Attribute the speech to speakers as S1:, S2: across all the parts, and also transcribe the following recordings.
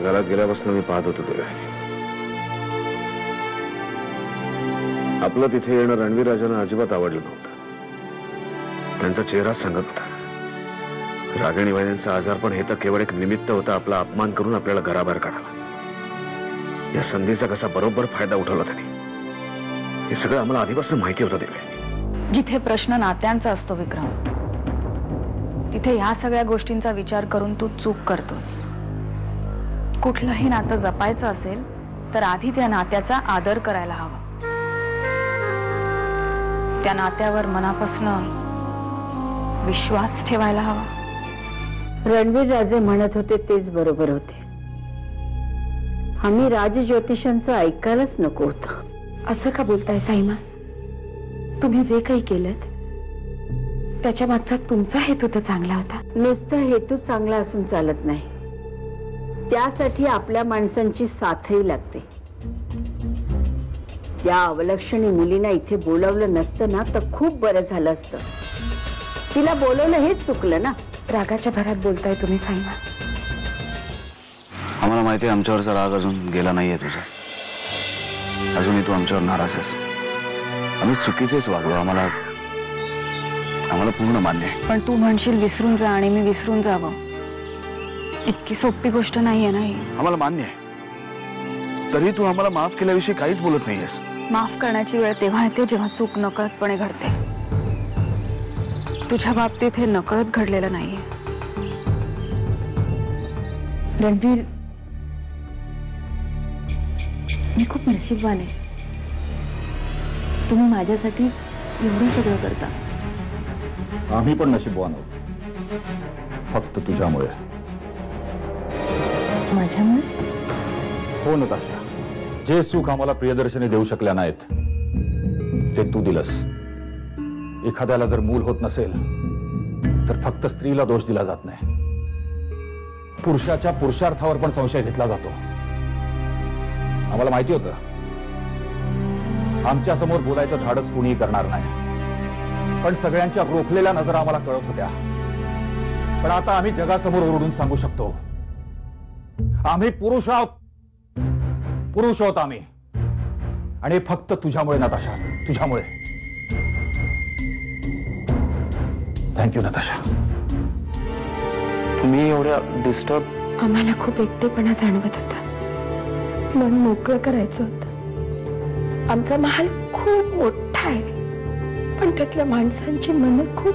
S1: घरात गेल्यापासून मी पाहत होतो तुला. आपलं तिथे येणं रणवीर राजांना अजिबात आवडलं नव्हतं. त्यांचा चेहरा सांगत होता रागिणी वहिनींचा आजारपण हे तर केवळ एक निमित्त होतं आपला अपमान करून आपल्याला घराबाहेर काढावा. या संधीचा कसा बरोबर फायदा उठवला त्यांनी हे सगळं आम्हाला आधीपासून माहिती होतं. देवे,
S2: जिथे प्रश्न नात्यांचा असतो विक्रम, तिथे ह्या सगळ्या गोष्टींचा विचार करून तू चूक करतोस. कुठलंही नातं जपायचं असेल तर आधी त्या नात्याचा आदर करायला हवा. त्या नात्यावर मनापासून विश्वास ठेवायला हवा.
S3: रणवीर राजे म्हणत होते तेच बरोबर होते. आम्ही राजज्योतिषांचं ऐकायलाच नको होतं.
S4: असं का बोलताय साईमा? तुम्ही जे काही केलं त्याच्या मागचा तुमचा हेतू तर चांगला होता.
S3: नुसता हेतू चांगला असून चालत नाही, त्यासाठी आपल्या माणसांची साथही लागते. त्या अवलक्षणी मुलींना इथे बोलावलं नसतं ना तर खूप बरं झालं असतं. तिला बोलवलं हेच चुकलं ना.
S4: रागाच्या भरात बोलताय तुम्ही साईमा.
S1: आम्हाला माहिती आहे आमच्यावरचा राग अजून गेला नाहीये तुझा. अजूनही तू आमच्यावर नाराज आहेस. आम्ही चुकीचेच वागलो. आम्हाला पूर्ण मान्य आहे.
S2: पण तू म्हणशील विसरून जा आणि मी विसरून जावं, इतकी सोपी गोष्ट नाहीये. नाही,
S1: आम्हाला मान्य आहे. तरी तू आम्हाला माफ केल्याविषयी काहीच बोलत नाहीयेस.
S2: माफ करण्याची वेळ तेव्हा येते जेव्हा चूक नकळतपणे घडते. तुझ्या बाबतीत हे नकळत घडलेलं नाहीये.
S4: रणवीर, मी खूप नशीबवान आहे. तुम्ही माझ्यासाठी एवढं सगळं करता.
S5: आम्ही पण नशीबवान आहोत, फक्त तुझ्यामुळे.
S4: माझ्यामुळे?
S5: हो नताशा, जे सुख आम्हाला प्रियदर्शनी देऊ शकल्या नाहीत ते तू दिलंस. एखाद्याला जर मूल होत नसेल तर फक्त स्त्रीला दोष दिला जात नाही, पुरुषाच्या पुरुषार्थावर पण संशय घेतला जातो. आम्हाला माहिती होतं आमच्या समोर बोलायचं धाडस कुणीही करणार नाही, पण सगळ्यांच्या रोखलेल्या नजरा आम्हाला कळत होत्या. पण आता आम्ही जगासमोर ओरडून सांगू शकतो, आम्ही पुरुष आहोत. पुरुष आहोत आम्ही, आणि फक्त तुझ्यामुळे नताशा, तुझ्यामुळे. थँक्यू नताशा.
S1: तुम्ही एवढ्या डिस्टर्ब.
S4: आम्हाला खूप एकटेपणा जाणवत होता. मन मोकळं करायचं होतं. आमचा महाल खूप मोठा आहे, पण त्यातल्या माणसांची मन खूप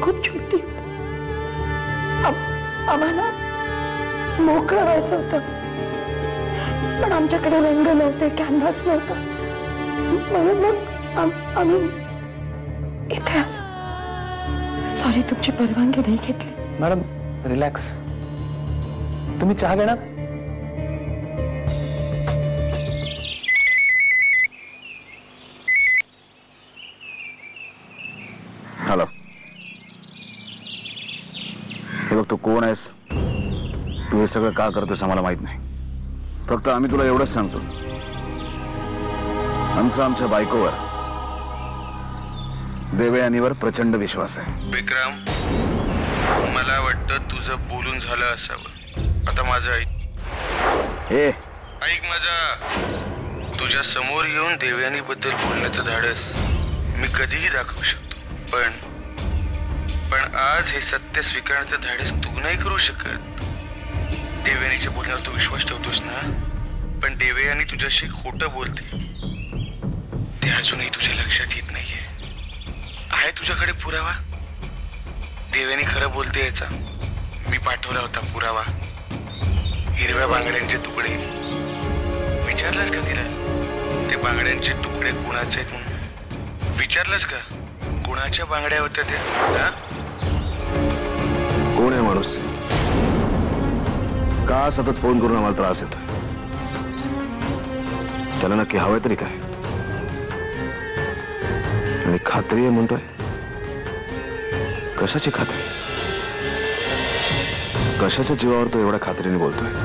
S4: खूप छोटी. आम्हाला मोकळं व्हायचं होतं, पण आमच्याकडे रंग नव्हते, कॅनव्हास नव्हता. म्हणून मग आम्ही इथे. सॉरी, तुमची परवानगी नाही घेतली.
S6: Madam relax. तुम्ही चहा घेणार?
S1: हॅलो. हे बघ, तू कोण आहेस, तू हे सगळं का करतोस आम्हाला माहित नाही. फक्त आम्ही तुला एवढंच सांगतो, आमच्या बायकोवर, देवयानीवर प्रचंड विश्वास आहे.
S7: विक्रम, मला वाटतं तुझं बोलून झालं असावं. आता माझं ऐक.
S1: हे
S7: ऐक माझा. तुझ्या समोर येऊन देवयानी बद्दल बोलण्याचं धाडस मी कधीही दाखवू शकतो, पण आज हे सत्य स्वीकारण्याचं धाडस तू नाही करू शकत. देवयानीच्या बोलण्यावर तू विश्वास ठेवतोस ना, पण देवयानी तुझ्याशी खोटं बोलते. ते अजूनही तुझ्या लक्षात येत नाहीये. आहे तुझ्याकडे पुरावा? देवयानी खरं बोलते याचा मी पाठवला होता पुरावा. हिरव्या बांगड्यांचे तुकडे. विचारलंस का तिला ते बांगड्यांचे तुकडे कुणाचे? विचारलंस का कुणाच्या बांगड्या होत्या त्या?
S1: कोण आहे माणूस? का सतत फोन करून आम्हाला त्रास येतोय? त्याला नक्की हवंय तरी काय? आणि खात्री आहे म्हणतोय. कशाची खात्री? कशाच्या जीवावर तो एवढ्या खात्रीने बोलतोय?